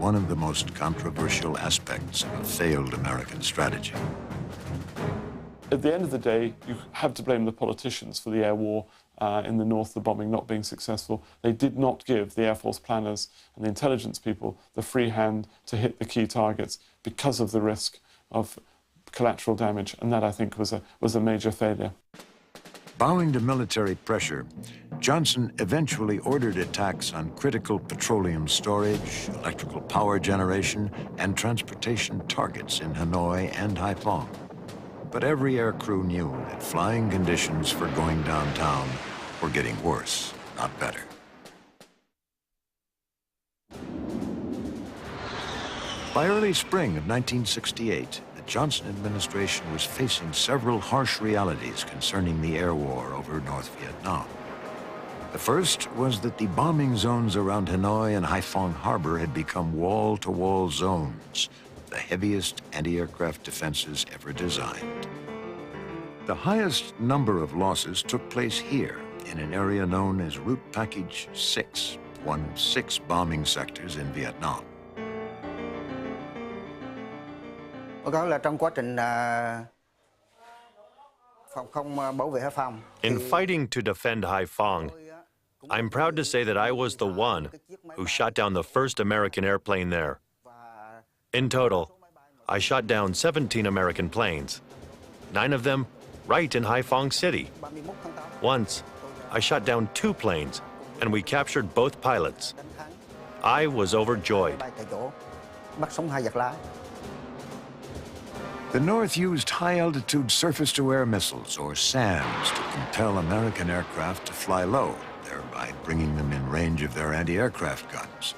one of the most controversial aspects of a failed American strategy. At the end of the day, you have to blame the politicians for the air war in the north, the bombing not being successful. They did not give the Air Force planners and the intelligence people the free hand to hit the key targets because of the risk of collateral damage, and that, I think, was a major failure. Bowing to military pressure, Johnson eventually ordered attacks on critical petroleum storage, electrical power generation, and transportation targets in Hanoi and Haiphong. But every aircrew knew that flying conditions for going downtown were getting worse, not better. By early spring of 1968, the Johnson administration was facing several harsh realities concerning the air war over North Vietnam. The first was that the bombing zones around Hanoi and Haiphong Harbor had become wall-to-wall zones, the heaviest anti-aircraft defenses ever designed. The highest number of losses took place here, in an area known as Route Package 6, one of 6 bombing sectors in Vietnam. In fighting to defend Haiphong, I'm proud to say that I was the one who shot down the first American airplane there. In total, I shot down 17 American planes, 9 of them right in Haiphong City. Once, I shot down 2 planes, and we captured both pilots. I was overjoyed. The North used high-altitude surface-to-air missiles, or SAMs, to compel American aircraft to fly low, thereby bringing them in range of their anti-aircraft guns.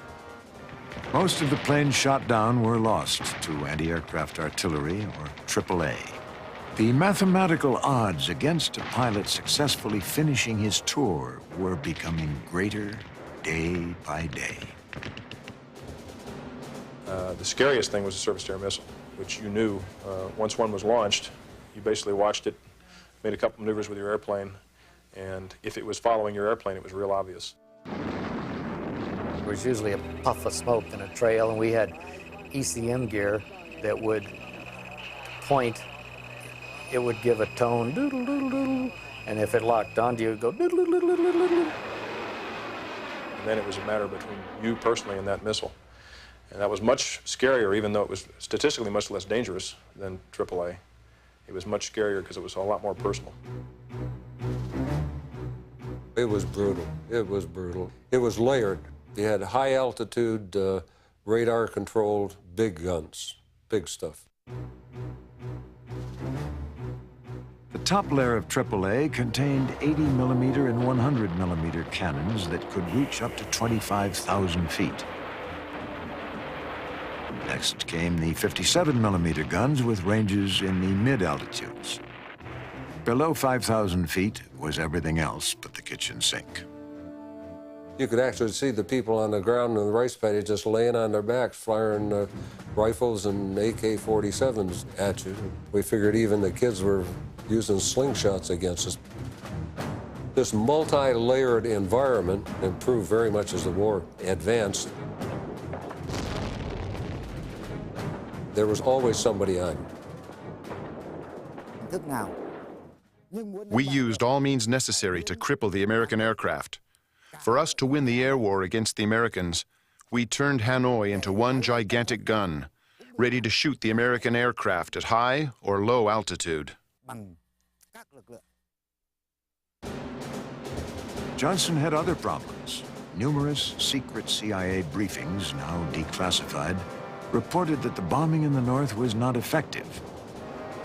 Most of the planes shot down were lost to anti-aircraft artillery, or AAA. The mathematical odds against a pilot successfully finishing his tour were becoming greater day by day. The scariest thing was the surface-to-air missile, which you knew once one was launched, you basically watched it, made a couple maneuvers with your airplane, and if it was following your airplane, it was real obvious. There was usually a puff of smoke and a trail, and we had ECM gear that would point. It would give a tone, doodle, doodle, doodle, and if it locked onto you, it would go doodle, doodle, doodle, doodle. And then it was a matter between you personally and that missile. And that was much scarier, even though it was statistically much less dangerous than AAA. It was much scarier because it was a lot more personal. It was brutal. It was brutal. It was layered. You had high-altitude, radar-controlled big guns, big stuff. The top layer of AAA contained 80mm and 100mm cannons that could reach up to 25,000 feet. Next came the 57mm guns with ranges in the mid-altitudes. Below 5,000 feet was everything else but the kitchen sink. You could actually see the people on the ground in the rice paddy just laying on their backs, firing rifles and AK-47s at you. We figured even the kids were using slingshots against us. This multi-layered environment improved very much as the war advanced. There was always somebody on. We used all means necessary to cripple the American aircraft. For us to win the air war against the Americans, we turned Hanoi into one gigantic gun, ready to shoot the American aircraft at high or low altitude. Johnson had other problems. Numerous secret CIA briefings, now declassified, reported that the bombing in the North was not effective.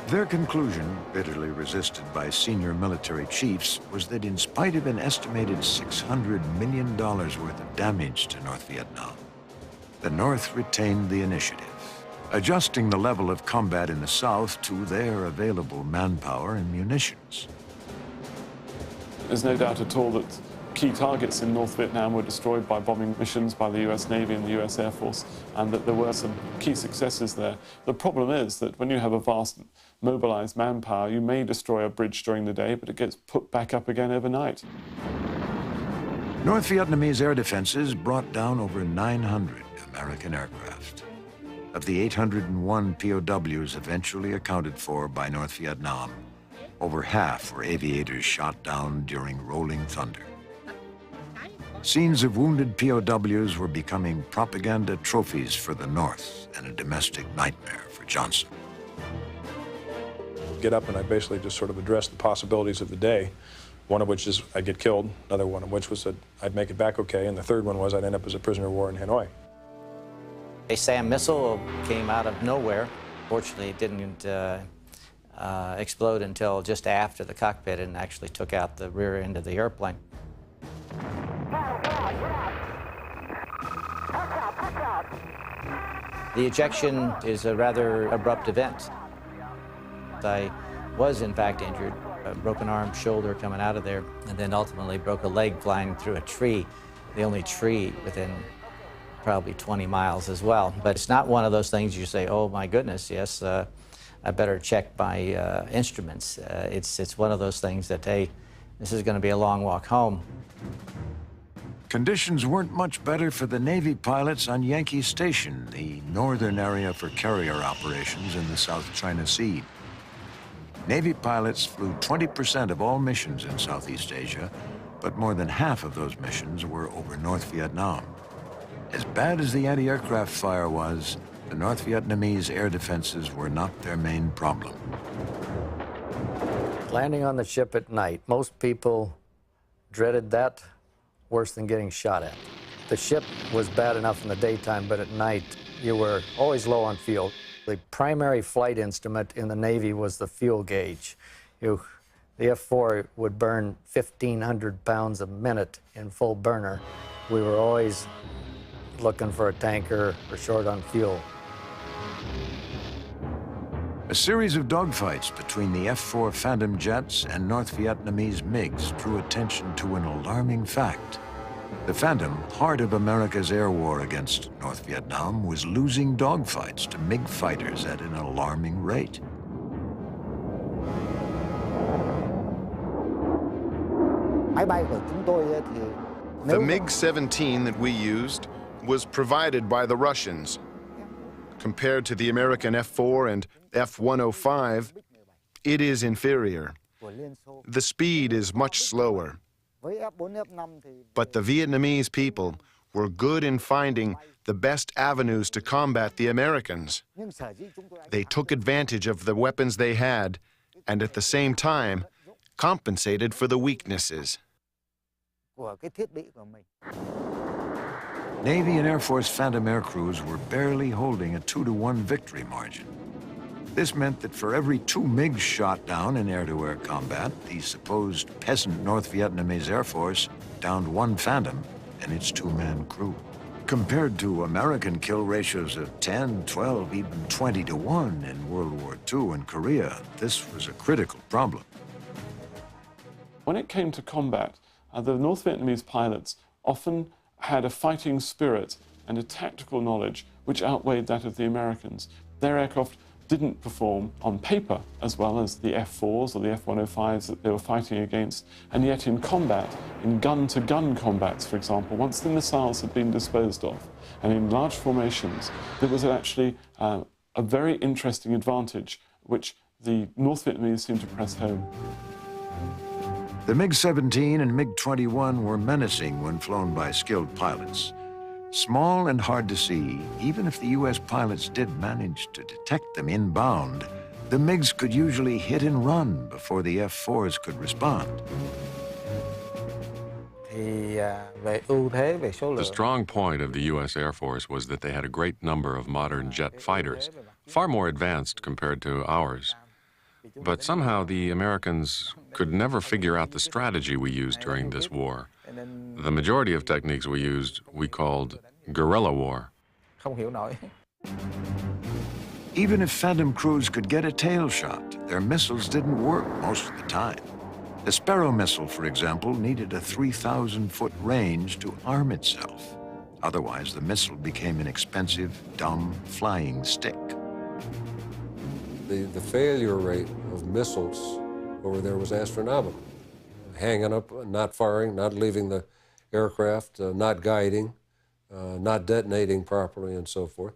Their conclusion, bitterly resisted by senior military chiefs, was that in spite of an estimated $600 million worth of damage to North Vietnam, the North retained the initiative, adjusting the level of combat in the South to their available manpower and munitions. There's no doubt at all that key targets in North Vietnam were destroyed by bombing missions by the US Navy and the US Air Force, and that there were some key successes there. The problem is that when you have a vast mobilized manpower, you may destroy a bridge during the day, but it gets put back up again overnight. North Vietnamese air defenses brought down over 900 American aircraft. Of the 801 POWs eventually accounted for by North Vietnam, over half were aviators shot down during Rolling Thunder. Scenes of wounded POWs were becoming propaganda trophies for the North and a domestic nightmare for Johnson. Get up and I basically just sort of addressed the possibilities of the day, one of which is I'd get killed, another one of which was that I'd make it back okay, and the third one was I'd end up as a prisoner of war in Hanoi. A SAM missile came out of nowhere. Fortunately, it didn't explode until just after the cockpit and actually took out the rear end of the airplane. The ejection is a rather abrupt event. I was, in fact, injured, a broken arm, shoulder coming out of there, and then ultimately broke a leg flying through a tree, the only tree within probably 20 miles as well. But it's not one of those things you say, oh my goodness, yes, I better check my instruments. It's one of those things that, hey, this is going to be a long walk home. Conditions weren't much better for the Navy pilots on Yankee Station, the northern area for carrier operations in the South China Sea. Navy pilots flew 20% of all missions in Southeast Asia, but more than half of those missions were over North Vietnam. As bad as the anti-aircraft fire was, the North Vietnamese air defenses were not their main problem. Landing on the ship at night, most people dreaded that worse than getting shot at. The ship was bad enough in the daytime, but at night you were always low on fuel. The primary flight instrument in the Navy was the fuel gauge. The F-4 would burn 1,500 pounds a minute in full burner. We were always looking for a tanker or short on fuel. A series of dogfights between the F-4 Phantom jets and North Vietnamese MiGs drew attention to an alarming fact. The Phantom, heart of America's air war against North Vietnam, was losing dogfights to MiG fighters at an alarming rate. The MiG-17 that we used was provided by the Russians. Compared to the American F-4 and F-105, it is inferior. The speed is much slower. But the Vietnamese people were good in finding the best avenues to combat the Americans. They took advantage of the weapons they had and at the same time compensated for the weaknesses. Navy and Air Force Phantom air crews were barely holding a 2-to-1 victory margin. This meant that for every 2 MiGs shot down in air-to-air combat, the supposed peasant North Vietnamese Air Force downed 1 Phantom and its 2-man crew. Compared to American kill ratios of 10, 12, even 20-to-1 in World War II and Korea, this was a critical problem. When it came to combat, the North Vietnamese pilots often had a fighting spirit and a tactical knowledge which outweighed that of the Americans. Their aircraft didn't perform on paper as well as the F-4s or the F-105s that they were fighting against, and yet in combat, in gun-to-gun combats, for example, once the missiles had been disposed of, and in large formations, there was actually a very interesting advantage which the North Vietnamese seemed to press home. The MiG-17 and MiG-21 were menacing when flown by skilled pilots. Small and hard to see, even if the U.S. pilots did manage to detect them inbound, the MiGs could usually hit and run before the F-4s could respond. The strong point of the U.S. Air Force was that they had a great number of modern jet fighters, far more advanced compared to ours. But somehow the Americans could never figure out the strategy we used during this war. The majority of techniques we used, we called guerrilla war. Even if Phantom crews could get a tail shot, their missiles didn't work most of the time. The Sparrow missile, for example, needed a 3,000-foot range to arm itself. Otherwise, the missile became an expensive, dumb flying stick. The failure rate of missiles over there was astronomical. Hanging up, not firing, not leaving the aircraft, not guiding. not detonating properly and so forth.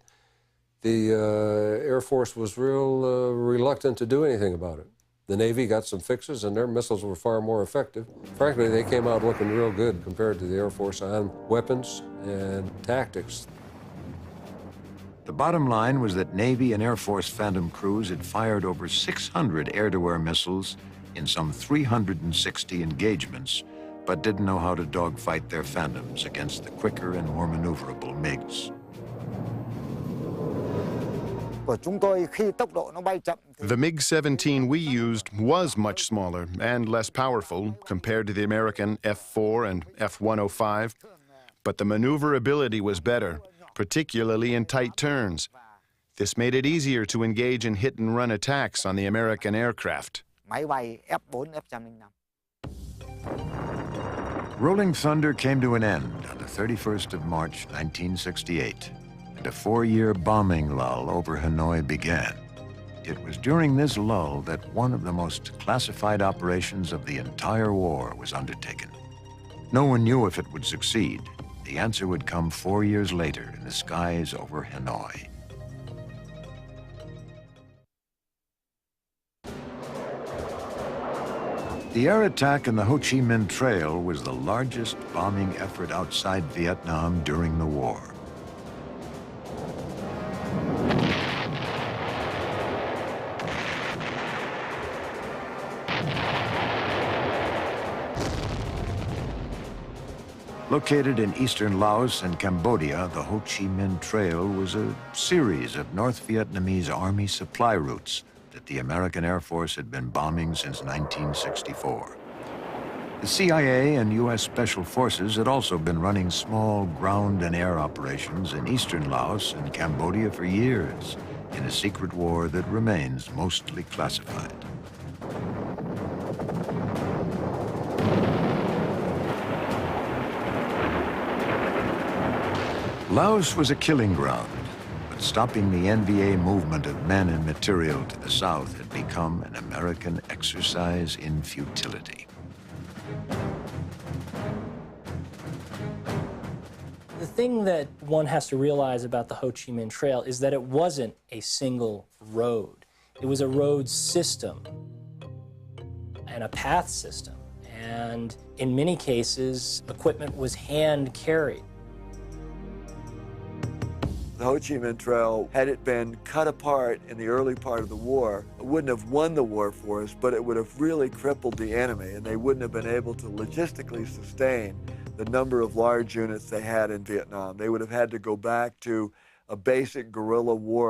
The Air Force was real reluctant to do anything about it. The Navy got some fixes, and their missiles were far more effective. Frankly, they came out looking real good compared to the Air Force on weapons and tactics. The bottom line was that Navy and Air Force Phantom crews had fired over 600 air-to-air missiles in some 360 engagements, but didn't know how to dogfight their Phantoms against the quicker and more maneuverable MiGs. The MiG-17 we used was much smaller and less powerful compared to the American F-4 and F-105, but the maneuverability was better, particularly in tight turns. This made it easier to engage in hit-and-run attacks on the American aircraft. Rolling Thunder came to an end on the 31st of March, 1968, and a 4-year bombing lull over Hanoi began. It was during this lull that one of the most classified operations of the entire war was undertaken. No one knew if it would succeed. The answer would come 4 years later in the skies over Hanoi. The air attack on the Ho Chi Minh Trail was the largest bombing effort outside Vietnam during the war. Located in eastern Laos and Cambodia, the Ho Chi Minh Trail was a series of North Vietnamese Army supply routes that the American Air Force had been bombing since 1964. The CIA and U.S. Special Forces had also been running small ground and air operations in eastern Laos and Cambodia for years in a secret war that remains mostly classified. Laos was a killing ground, but stopping the NVA movement of men and material to the south had become an American exercise in futility. The thing that one has to realize about the Ho Chi Minh Trail is that it wasn't a single road. It was a road system and a path system. And in many cases, equipment was hand carried. The Ho Chi Minh Trail, had it been cut apart in the early part of the war, it wouldn't have won the war for us, but it would have really crippled the enemy, and they wouldn't have been able to logistically sustain the number of large units they had in Vietnam. They would have had to go back to a basic guerrilla war.